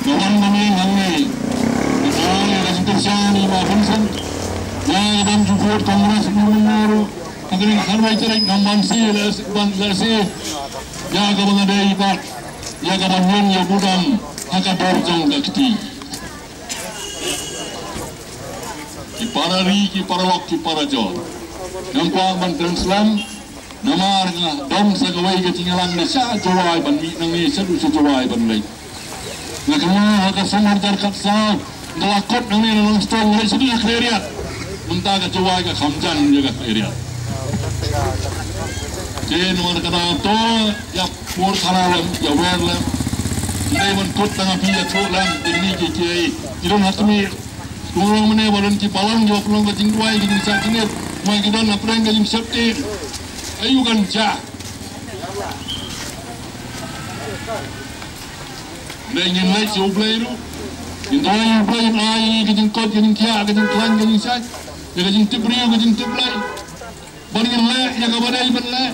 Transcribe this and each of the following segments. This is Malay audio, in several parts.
Kawan kami kami Kita representasi Pak Vincent Ya dan support Kongres Menurut Negeri Harwai Cerik Nambansi Lesi Ya kemengadai Pak Ya kemenyan Ya budang Haka dorjong kakti Kiparari Kiparalok Kiparajon Nampak Banten Islam Namar Dom Sagawai Ketinggalan Nasa Jawai Banmi Nangi Sedu Sejawai Banlai Nakama haka sumar darkat sa ngelakot nang ni nang strong ni sedih kleriat mentah ke jawai ke khamjan jaga kleriat je nomor kata to ya pur khalalem ya werlem ndai man kut tanga pi ya cholam dinni ke ke idon hatmi turang mene balon ki palang jo plong ke jingwai ke sa tinir mai gidon apreng ke jing septi ayu kan ja Dia ingin lihat si Ublay itu, intanya Ublay yang ai, kejeng kot, kejeng kia, kejeng klan, kejeng say, kejeng tibriu, kejeng tiblay, banding lek, jaga badai bandai,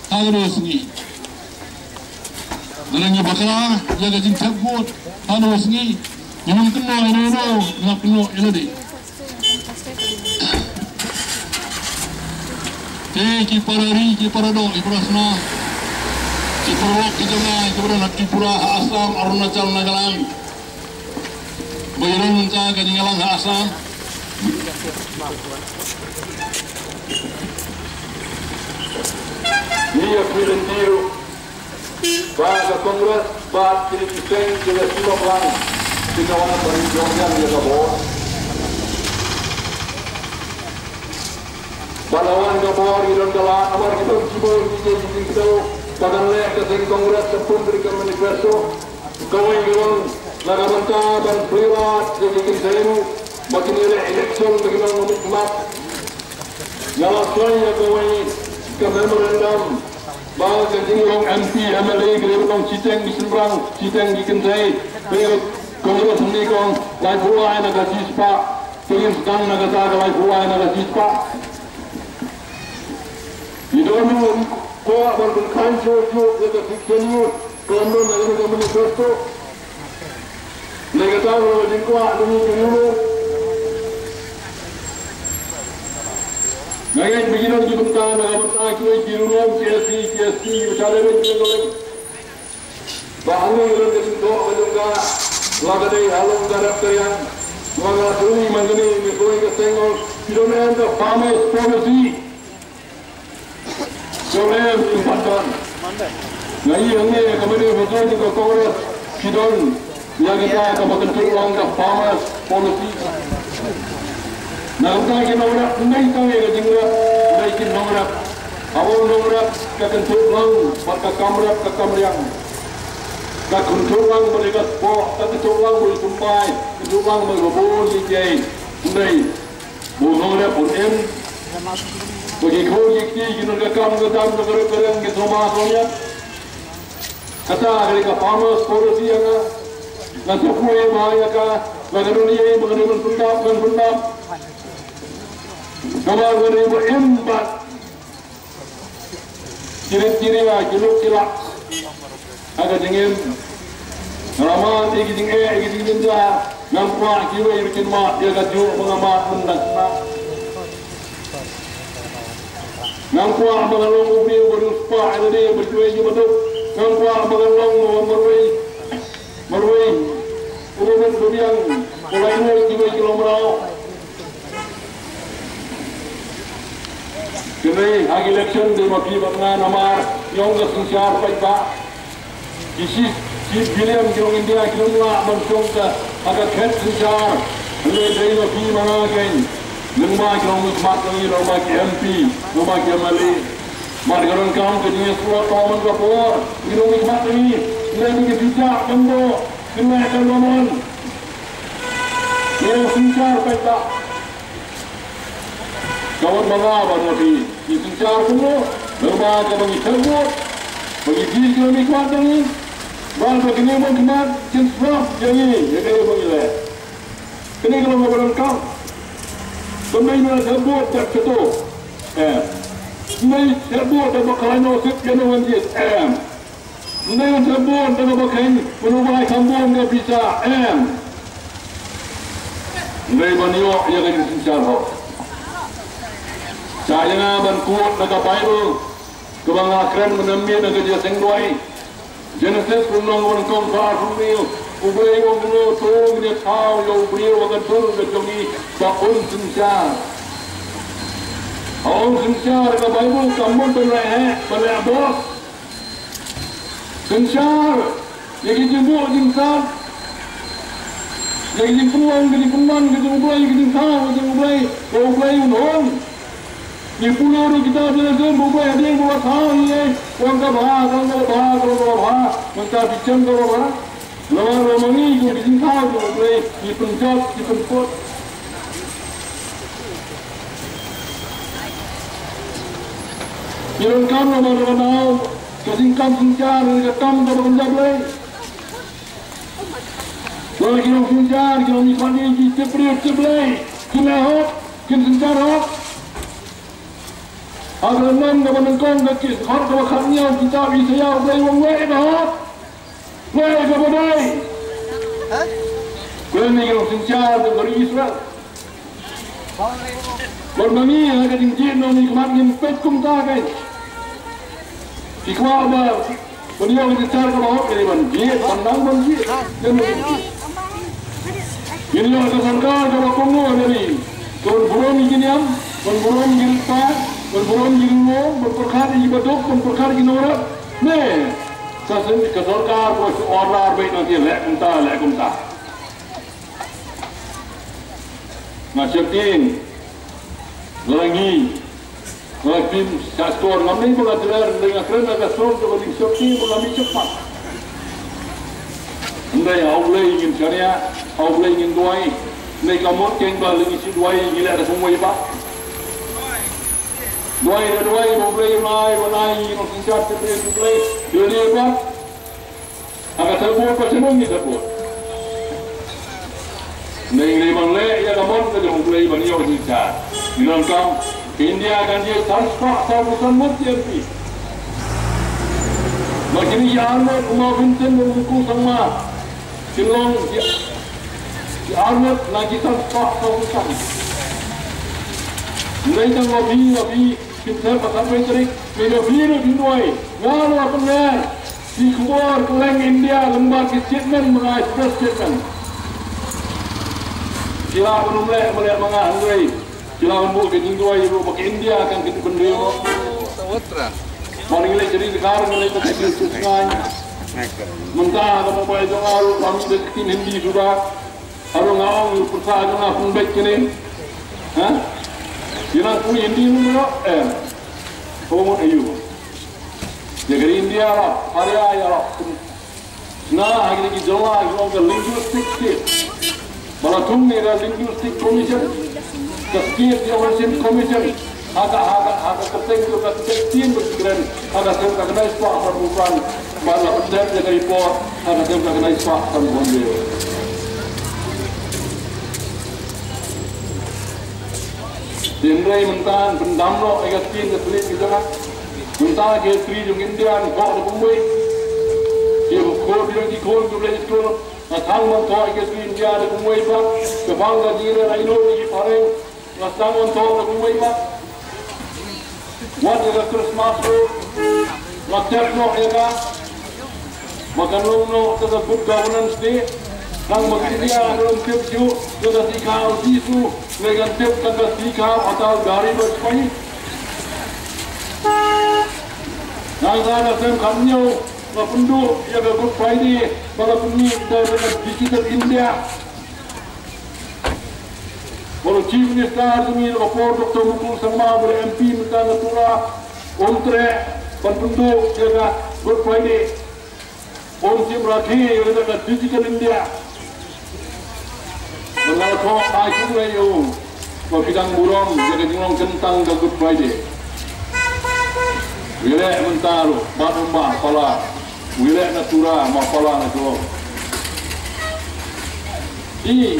harus ni. Dalamnya bakal, jaga kejeng tabut, harus ni. Jangan kena ini, nak kena ini deh. Kiparari, kiparado, kiparasna. Kiparok kijana, kiparan Tripura, Assam, Arunachal, Nagaland. Bayaran mentah ketinggalan Assam. Ia volunteer para Kongres, para Kirisen, Kiresimak lang, di kawanan Barinjongan di Gabor. Balawan Gabor, Idon Galaan, Amar kita Cibol, kita Bagan lek ke Kongres sepun berikan manifesto kawai girong nagabanta dan privat jadi kinsainu makin election bagi orang menikmat nyala soalnya kawai ke memorandum bahawa kejinglong MP MLA geribong citeng di Sembrang citeng di Kinsai bagi Kongres ini kong lai pulai naga sispa kengin sedang naga saga lai pulai naga sispa itu Kau akan kanjur juga fikirnya kalau nak manifesto. Mereka tahu jingkuat demi dulu. Mereka begini lagi bentar, bentar kita kira KSC, usaha lagi lagi. Bahannya kita tentu juga lagadai halong darab teriak. Maka suri mangani mikoi kesenggol. Kita nak farmers policy. Soalnya impatan. Ngai yang ni kami betul juga Kongres Kidon yang kita akan kentulang ke farmers policy. Nampak kita orang ngai kami kejengah, ngai kita orang awal orang ke kentulang, maka kamera ke kameriang. Ke kentulang mereka sport, ke kentulang boleh tumpai, kentulang bergabung dijai. Ngai bukan pun bagi kau jikti kita rekam kedam negara-negara yang kita mahunya. Kata mereka farmers policy yang nanti punya bahaya kah? Bagaimana pendap. Kalau beribu empat ciri-ciri lah, kilak. Agak dingin. Ramah tinggi dah. Nampak kira ikan mat dia kaju mengamat mendak. Nampak mengalung ubri beruspa ini berjuai jumatuh. Nampak mengalung merway. Urusan dunia mulai jiwa kilometer. Kini hagi election di maki bangga namar yang kesensiar baik. Isi William Jong India kilomula bersungka agak kesensiar. Ini dari maki bangga kain. Lima kilometer mat lagi lima MP, lima MLA. Margaron kam kejenis pulau Taman Kapur. Kilometer mat lagi. Ini kita bendo. Kena kalman. Ini sencar baik. Kawan mengapa nanti? Sencar semua. Lembaga bagi terbut. Bagi kilometer mat lagi. Bal begini mungkin jenis jadi begini. Kini kalau margaron kam. Pemain terbut tak ketuk. Pemain terbut dan bakalan nasib jenuh anjir. Dengan sambun dengan bagian menubah sambun ke bisa Ngai baniok yang akan sincaro. Saya ngaban kuat naga Bible. Kebang akran menambil naga dia sengduai. Genesis punong wangkong farumil. Ubay wong lo tong dia tahu yo ubay wang tur ke jogi bakun sincar. Om sincar naga Bible kamu berai berai bos. Sincar. Jadi jemput sincar. Jadi peluang, jadi peluang, jadi mulai, jadi sah, jadi mulai unong. Di pulau kita biasa mulai ada yang buat sah ini. Orang kabah, mencari jam kabah. Lama ni jadi sah, jadi mulai di pencet, di pencet. Yang kam nama nama, kesingkam singkar, kesingkam kabah penjablay. Kalau kita senjar, kita nikmati kita beri, kita hok, kita senjar hok. Agar nan kita menengkong kita hok kita khanya kita bisa ya beri wang wei hok, wei kita beri. Kalau ni kita senjar kita beri Israel. Kalau ni kita tinggi ni kemarin pet kumta kan. Ikwa apa? Beliau kita senjar kita hok ini banjir, pandang banjir, dan ini ada sarkar kalau kongo dari konburom inginiam, konburom gilpat, konburom gilmo, berperkara ibadah, berperkara inorat. Ne, sasen ke sarkar bos orang baik nanti lek kumta. Macam lagi saskor kami pun ada dengan kerana ada sol tu bagi siapin pun kami cepat. Andai awalnya ingin syariah. Awak ingin duai, mereka mau tinggal lagi si duai gila ada semua iba. Duai, mulai, nak sincap mulai, dia iba. Agak terbuk pasal ni terbuk. Neng lembang le, ya kamu kerja mulai bani orang sincap. Di dalam kam, India akan dia transfer sahabutan mutiara. Macam ni yang Umar Vincent berbuku sama Silong. Arnab lagi tak usah. Mereka wabi kita pakai metrik, mereka biru binuai. Walau apa mer, di keluar keleng India lembar statement mengai statement. Sila belum melihat mengai, sila membuat kejuai itu pakai India akan kita bendera. Mari kita jadi sekarang kita jadi sungai. Mentah kamu boleh jangan kami deketin Hindi sudah. Harus ngawang persahaja nak pun baik kini, Jangan pun Hindi dulu, Kamu ayu. Jadi India lah, Haryana lah. Nah, hari ini jelas kita linguistic state. Balatung ni ada linguistic commission, state development commission. Agak keteng tu tim berkeren. Agak saya tak kenal sepak perbuatan. Bala pendek jaga report. Agak saya tak kenal sepak perbuatan. Jenderal mentan pendamlo agak tin tertulis kita kan. Mentan ke Sri Jung India ni kau ada kumui. Dia kau bilang di kau tu boleh itu. Nasang mentan ke Sri India ada kumui pak. Kebangga jiran Aino di Pareng. Nasang mentan ada kumui pak. Wan jaga terus masuk. Macam no jaga. Makan no tetap good governance ni. Nang magsiya dalam tipju sudah sikau sisu dengan tip kata sikau atau dari berspay. Nang sana sem kamnyo mapundu ya Good Friday pada puni dari digital India. Kalau Chief Minister ini rapor Dr. Mukul Sangma ber MP minta natura ontre panpundu jaga Good Friday. Om Sim Rakhi dengan digital India. Kalau kau aku leyo, kau bidang burung jadi ngomong tentang Good Friday. Wilayah mentaru, batu mah pala, wilayah natura mah pala natura. Ini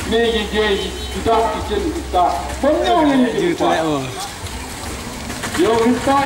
kita, banyak ni kita. Yo kita.